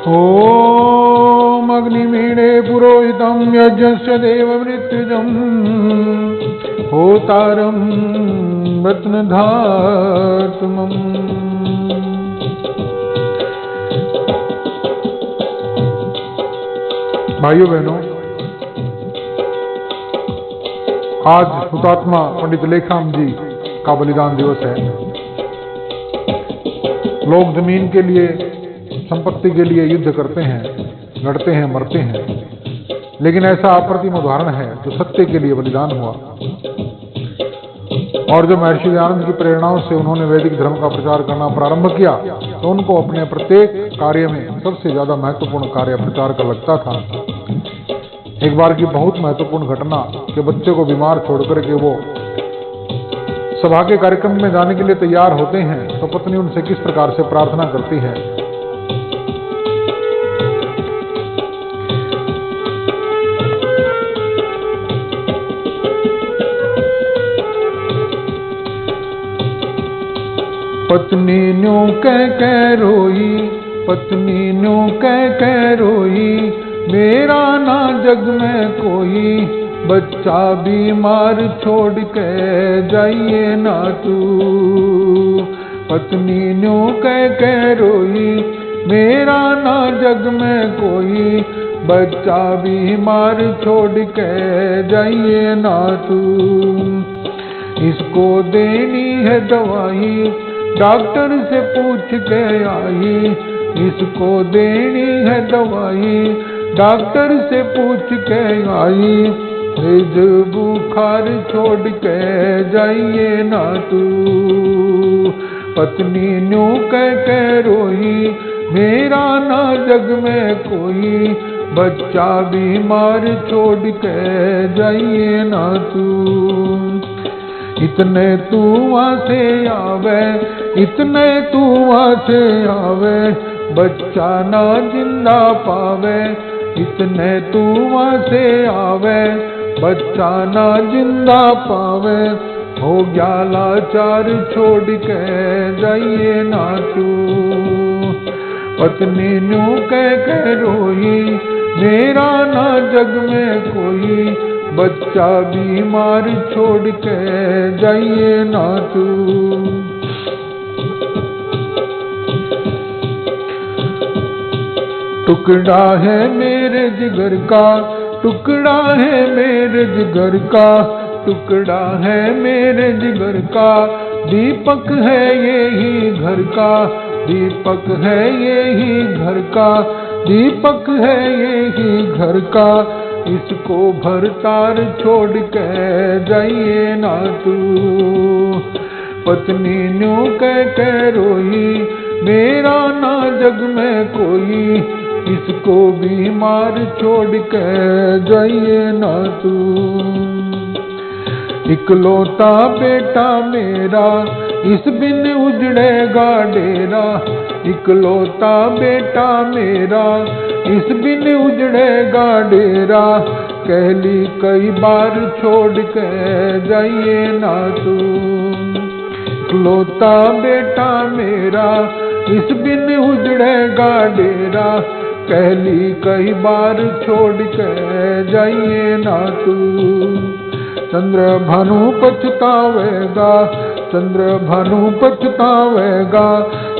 ओम अग्निमीणे पुरोहितं यज्ञस्य देवमृत्युजं होतारं रत्नधातुमम्। भाइयों बहनों, आज हुतात्मा पंडित लेखाम जी का बलिदान दिवस है। लोग जमीन के लिए, संपत्ति के लिए युद्ध करते हैं, लड़ते हैं, मरते हैं, लेकिन ऐसा अप्रतिम उदाहरण है जो सत्य के लिए बलिदान हुआ। और जब महर्षि दयानंद की प्रेरणाओं से उन्होंने वैदिक धर्म का प्रचार करना प्रारंभ किया तो उनको अपने प्रत्येक कार्य में सबसे ज्यादा महत्वपूर्ण कार्य प्रचार का लगता था। एक बार की बहुत महत्वपूर्ण घटना कि बच्चे को बीमार छोड़कर के वो सभा के कार्यक्रम में जाने के लिए तैयार होते हैं तो पत्नी उनसे किस प्रकार से प्रार्थना करती है। पत्नी न्यू कह रोई, पत्नी न्यू कह रोई, मेरा ना जग में कोई, बच्चा बीमार छोड़ के जाइए ना तू। पत्नी न्यू कह रोई, मेरा ना जग में कोई, बच्चा बीमार छोड़ के जाइए ना तू। इसको देनी है दवाई, डॉक्टर से पूछ के आई, इसको देनी है दवाई, डॉक्टर से पूछ के आई, तेज बुखार छोड़ के जाइए ना तू। पत्नी न्यू कह रोई, मेरा ना जग में कोई, बच्चा बीमार छोड़ के जाइए ना तू। इतने तू वहाँ से आवे, इतने तू वहाँ से आवे, बच्चा ना जिंदा पावे, इतने तू वहाँ से आवे, बच्चा ना जिंदा पावे, हो गया लाचार छोड़ के जाइए ना तू। पत्नी न्यू कह रोई, मेरा ना जग में कोई, बच्चा बीमार छोड़ के जाइए ना तू। टुकड़ा है मेरे जिगर का, टुकड़ा है मेरे जिगर का, टुकड़ा है मेरे जिगर का, दीपक है यही घर का, दीपक है यही घर का, दीपक है यही घर का, इसको भरतार छोड़ के जाइए ना तू। पत्नी न्यू कह रोई, मेरा ना जग में कोई, इसको बीमार छोड़ के जाइए ना तू। इकलौता बेटा मेरा, इस बिन उजड़ेगा डेरा, इकलौता बेटा मेरा, इस बिन उजड़ेगा डेरा, कहली कई बार छोड़ के जाइए ना तू। इकलौता बेटा मेरा, इस बिन उजड़ेगा डेरा, कहली कई बार छोड़ के जाइए ना तू। चंद्र भानु पछतावेगा, चंद्र भानु पछतावेगा,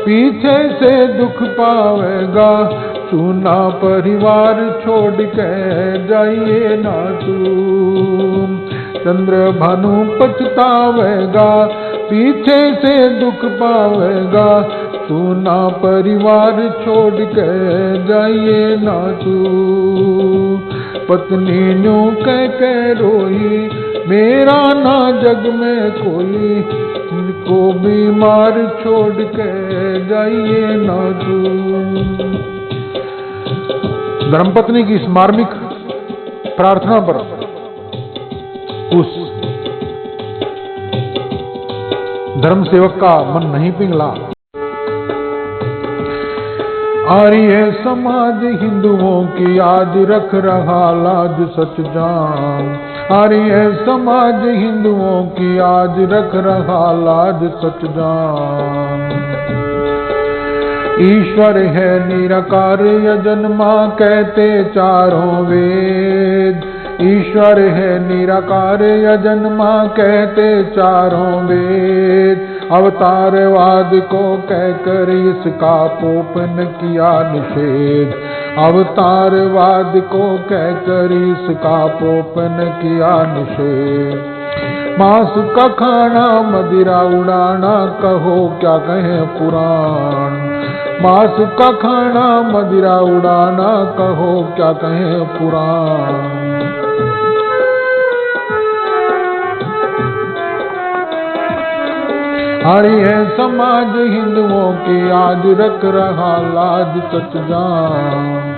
पीछे से दुख पावेगा, सुना परिवार छोड़ के जाइए ना तू। चंद्र भानु पछतावेगा, पीछे से दुख पावेगा, सुना परिवार छोड़ के जाइए ना तू। पत्नी न्यू कह रोई, मेरा ना जग में कोई, को बीमार छोड़ के जाइए ना तू। धर्मपत्नी की इस मार्मिक प्रार्थना पर उस धर्म सेवक का मन नहीं पिघला। आर्य समाज हिंदुओं की आज रख रहा लाज सच जान, आर्य समाज हिंदुओं की आज रख रहा लाज सच जान। ईश्वर है निराकार अजन्मा कहते चारों वेद। ईश्वर है निराकार अजन्मा कहते चारों वेद। अवतारवाद को कहकर इसका पोप ने किया निषेध। अवतारवाद को कहकर इसका पोप ने किया निषेध। मांस का खाना मदिरा उड़ाना कहो क्या कहे पुराण। मांस का खाना मदिरा उड़ाना कहो क्या कहे पुराण। आर्य समाज हिंदुओं की आज रख रहा लाज सच जान।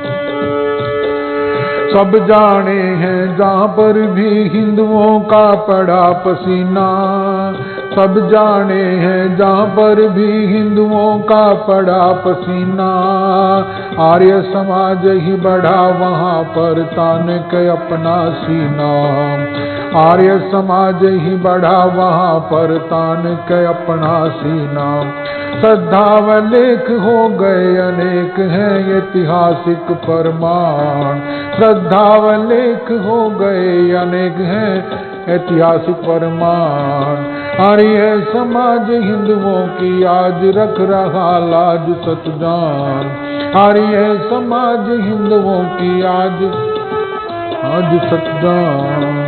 सब जाने हैं जहाँ पर भी हिंदुओं का पड़ा पसीना। सब जाने हैं जहाँ पर भी हिंदुओं का पड़ा पसीना। आर्य समाज ही बढ़ा वहाँ पर तान के अपना सीना। आर्य समाज ही बढ़ा वहाँ पर तान के अपना सीना। श्रद्धा व लेख हो गए अनेक हैं ऐतिहासिक प्रमाण। श्रद्धा व लेख हो गए अनेक हैं ऐतिहासिक प्रमाण। आर्य समाज हिंदुओं की आज रख रहा लाज सच जान। आर्य समाज हिंदुओं की आज सच जान।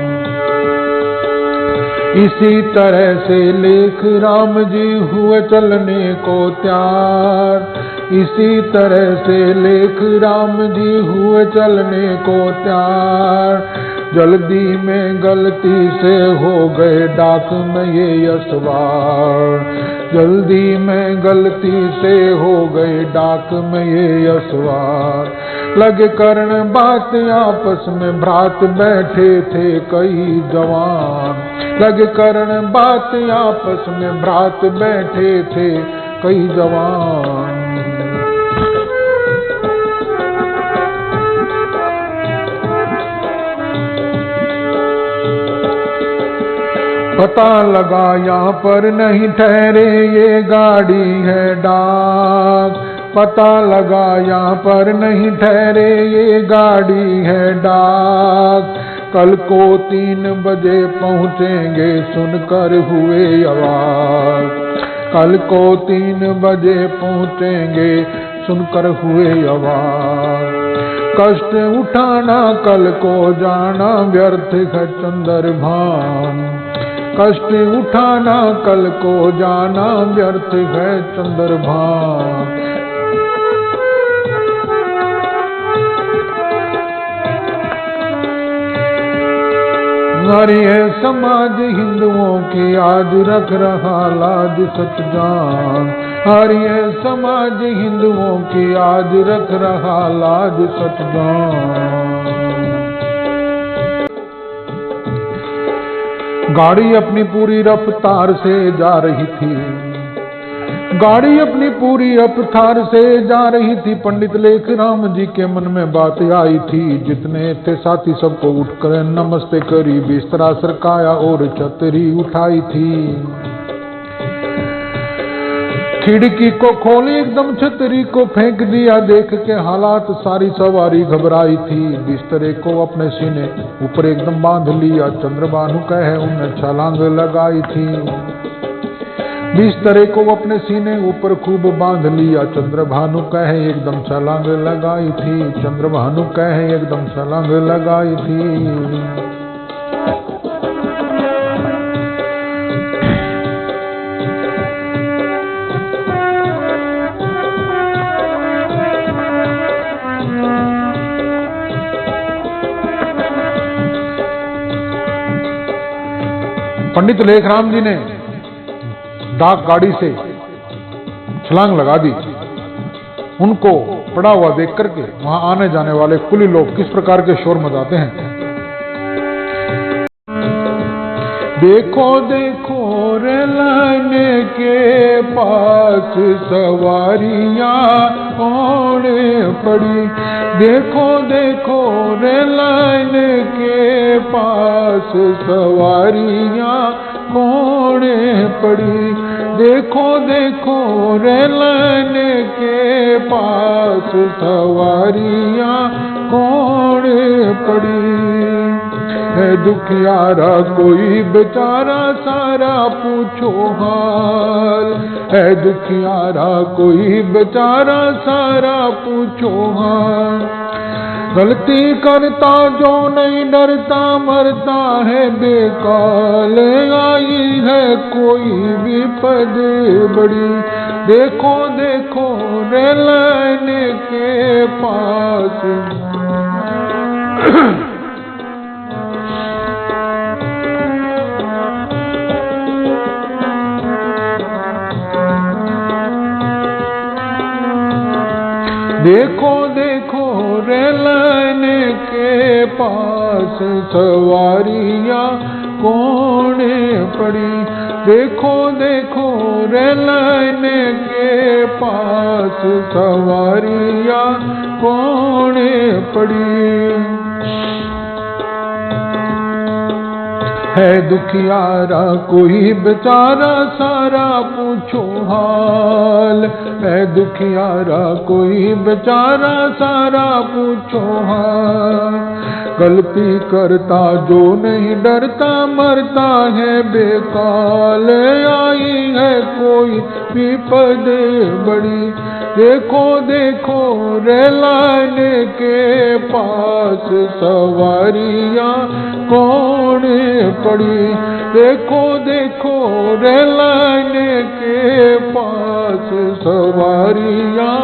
इसी तरह से लेख राम जी हुए चलने को त्यार। इसी तरह से लेख राम जी हुए चलने को त्यार। जल्दी में गलती से हो गए डाक में ये असवार। जल्दी में गलती से हो गए डाक में ये असवार। लगे करण बात आपस में भ्रात बैठे थे कई जवान। लगे करण बात आपस में भ्रात बैठे थे कई जवान। पता लगा यहाँ पर नहीं ठहरे ये गाड़ी है डाक। पता लगा यहाँ पर नहीं ठहरे ये गाड़ी है डाक। कल को 3 बजे पहुँचेंगे सुनकर हुए आवाज। कल को 3 बजे पहुँचेंगे सुनकर हुए आवाज। कष्ट उठाना कल को जाना व्यर्थ है चंद्रभान। कष्ट उठाना कल को जाना व्यर्थ है चंद्रभान। आर्य समाज हिंदुओं की आज रख रहा लाज सच जान। आर्य समाज हिंदुओं की आज रख रहा लाज सच जान। गाड़ी अपनी पूरी रफ्तार से जा रही थी। गाड़ी अपनी पूरी रफ्तार से जा रही थी। पंडित लेखराम जी के मन में बात आई थी। जितने थे साथी सबको उठकर नमस्ते करी। बिस्तरा सरकाया और छतरी उठाई थी। खिड़की को खोली एकदम छतरी को फेंक दिया। देख के हालात सारी सवारी घबराई थी। बिस्तरे को अपने सीने ऊपर एकदम बांध लिया। चंद्रभानु कहे उन्हें छलांग लगाई थी। बिस्तरे को अपने सीने ऊपर खूब बांध लिया। चंद्रभानु कहे एकदम छलांग लगाई थी। चंद्रभानु कहे एकदम छलांग लगाई थी। पंडित लेखराम जी ने डाक गाड़ी से छलांग लगा दी। उनको पड़ा हुआ देख करके वहां आने जाने वाले कुली लोग किस प्रकार के शोर मचाते हैं। देखो देखो रेलन के पास सवारियां ओढ़े पड़ी। देखो देखो रेलन के पास सवारियां कोने पड़ी। देखो देखो रेलन के पास सवारियां कौन पड़ी है। दुखियारा कोई बेचारा सारा पूछो हाल है। दुखियारा कोई बेचारा सारा पूछो हाल। गलती करता जो नहीं डरता मरता है बेकाल। आई है कोई विपद बड़ी देखो देखो रेलन के पास। देखो देखो रेलन के पास सवारियां कौन पड़ी। देखो देखो रेलन के पास सवारियां कौन पड़ी है। दुखियारा कोई बेचारा सारा पूछो हाल है। दुखियारा कोई बेचारा सारा पूछो हाल। गलती करता जो नहीं डरता मरता है बेकाल। आई है कोई विपद बड़ी देखो देखो रेलन के पास सवारियां कौन पड़ी। देखो देखो रेलन के पास सवारियां।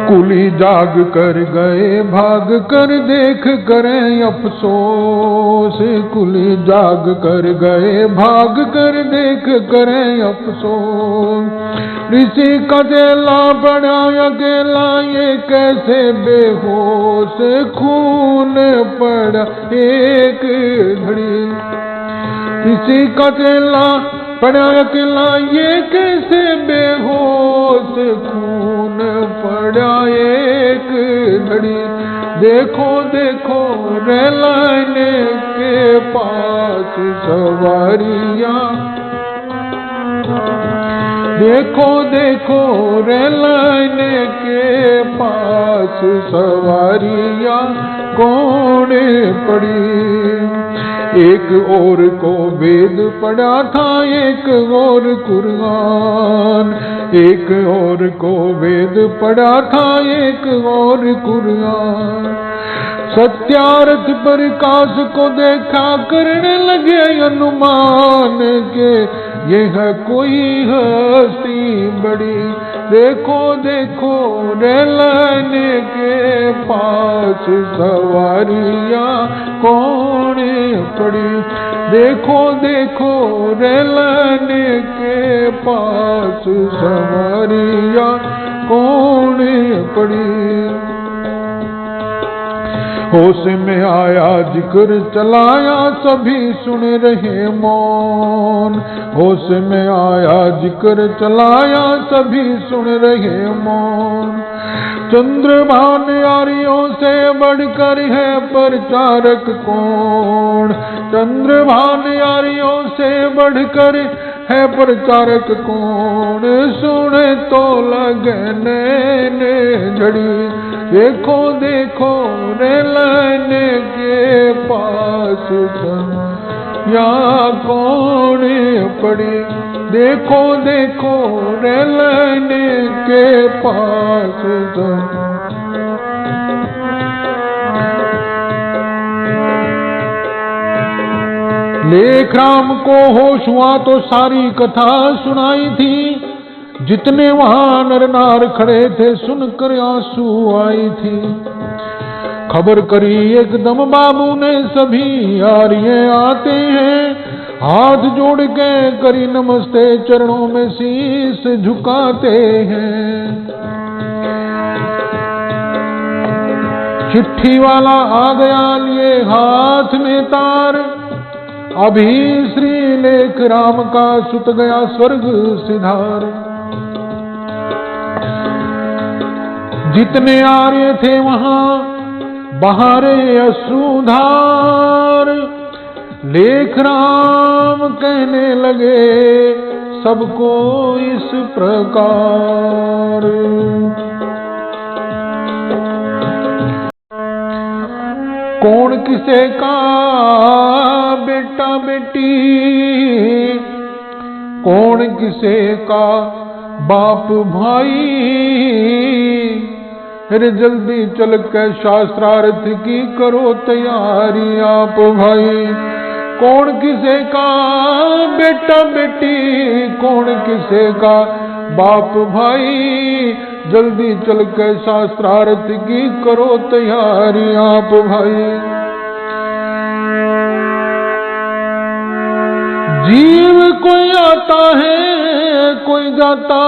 कुली जाग कर गए भाग कर देख करें अफसोस। कुली जाग कर गए भाग कर देख करें अफसोस। ऋषि का चेला बड़ा अकेला ये कैसे बेहोश। खून पड़ा एक घड़ी ऋषि का चेला बड़ा अकेला ये कैसे बेहोश। खून पड़ा एक घड़ी देखो देखो रेलन के पास सवारियां। देखो देखो रेलन के पास सवारियां कौन पड़ी। एक और को वेद पढ़ा था एक और कुरान। एक और को वेद पढ़ा था एक और कुरान। सत्यार्थ प्रकाश को देखा करने लगे अनुमान के यह कोई हस्ती बड़ी। देखो देखो रेलन के पास सवारियां कौन पड़ी। देखो देखो रेलन के पास सवारियां कौन पड़ी। होश में आया जिक्र चलाया सभी सुन रहे मौन। होश में आया जिक्र चलाया सभी सुन रहे मौन। चंद्रभान यारियों से बढ़कर है प्रचारक कौन। चंद्रभान यारियों से बढ़कर है प्रचारक कौन। सुने तो लगने झड़ी देखो देखो रेलन के पास या कौन पड़ी। देखो देखो रेलन के पास लेख राम को होश हुआ तो सारी कथा सुनाई थी। जितने वहां नर नार खड़े थे सुनकर आंसू आई थी। खबर करी एकदम बाबू ने सभी यार ये आते हैं। हाथ जोड़ के करी नमस्ते चरणों में शीश झुकाते हैं। चिट्ठी वाला आ गया लिए हाथ में तार। अभी श्री लेख राम का सुत गया स्वर्ग सिधार। जितने आर्य थे वहां बहारे अश्रुधार। लेख राम कहने लगे सबको इस प्रकार। कौन किसे का बेटा बेटी, कौन किसे का बाप भाई, अरे जल्दी चल के शास्त्रार्थ की करो तैयारी आप भाई। कौन किसे का बेटा बेटी, कौन किसे का बाप भाई, जल्दी चल के शास्त्रार्थ की करो तैयारी आप भाई। जीव कोई आता है कोई जाता,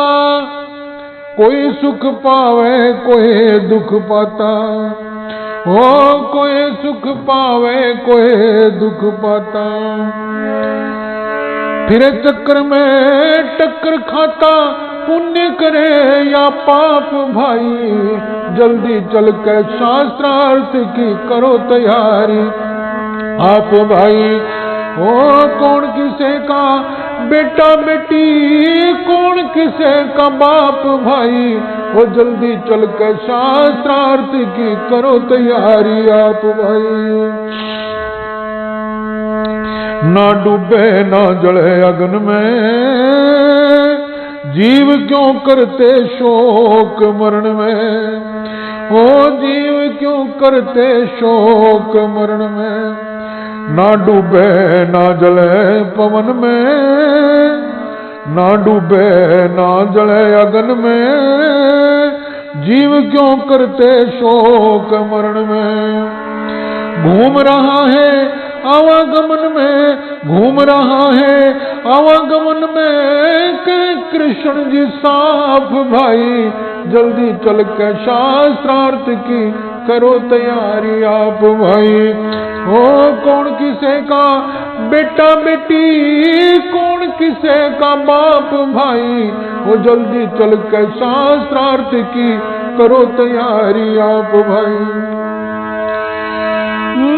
कोई सुख पावे कोई दुख पाता, ओ कोई सुख पावे कोई दुख पाता। फिर चक्कर में टक्कर खाता, पुण्य करे या पाप भाई, जल्दी चल के शास्त्रार्थ की करो तैयारी आप भाई। ओ कौन किसे का बेटा बेटी, कौन किसे का बाप भाई, वो जल्दी चल के शास्त्रार्थ की करो तैयारी आप भाई। ना डूबे ना जले अग्नि में, जीव क्यों करते शोक मरण में, ओ जीव क्यों करते शोक मरण में। ना डूबे ना जले पवन में, ना डूबे ना जले अग्नि में, जीव क्यों करते शोक मरण में। घूम रहा है आवागमन में, घूम रहा है आवागमन में, के कृष्ण जी साफ भाई, जल्दी चल के शास्त्रार्थ की करो तैयारी आप भाई। ओ कौन किसे का बेटा बेटी, कौन किसे का बाप भाई, वो जल्दी चल के शास्त्रार्थ की करो तैयारी आप भाई।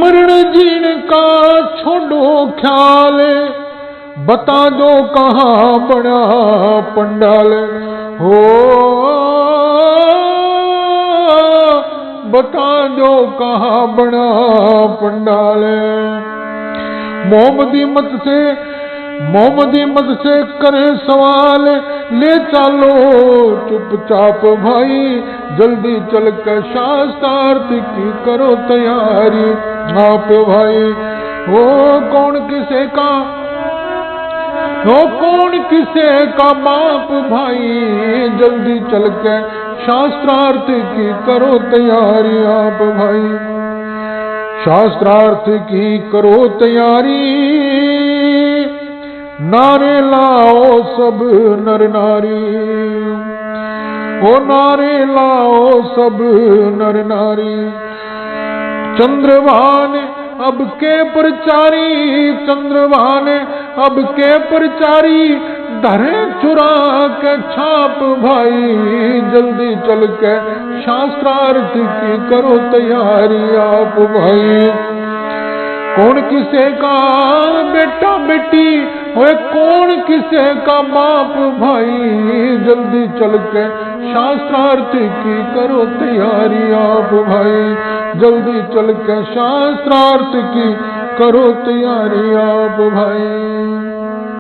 मरण जीने का छोड़ो ख्याल, बता दो कहाँ बड़ा पंडाल, हो बता दो कहाँ बड़ा पंडाल। मोमदी मत से करे सवाल, ले चलो चुपचाप भाई, जल्दी चल के शास्त्रार्थ की करो तैयारी आप भाई। वो कौन किसे का, वो कौन किसे का बाप भाई, जल्दी चल के शास्त्रार्थ की करो तैयारी आप भाई। शास्त्रार्थ की करो तैयारी, नारे लाओ सब नर नारी, ओ नारे लाओ सब नर नारी। चंद्रभान अब के प्रचारी, चंद्रभान अब के प्रचारी, धरे चुरा के छाप भाई, जल्दी चल के शास्त्रार्थ की करो तैयारी आप भाई। कौन किसे का बेटा बेटी, ओए कौन किसे का बाप भाई, जल्दी चल के शास्त्रार्थ की करो तैयारी आप भाई। जल्दी चल के शास्त्रार्थ की करो तैयारी आप भाई।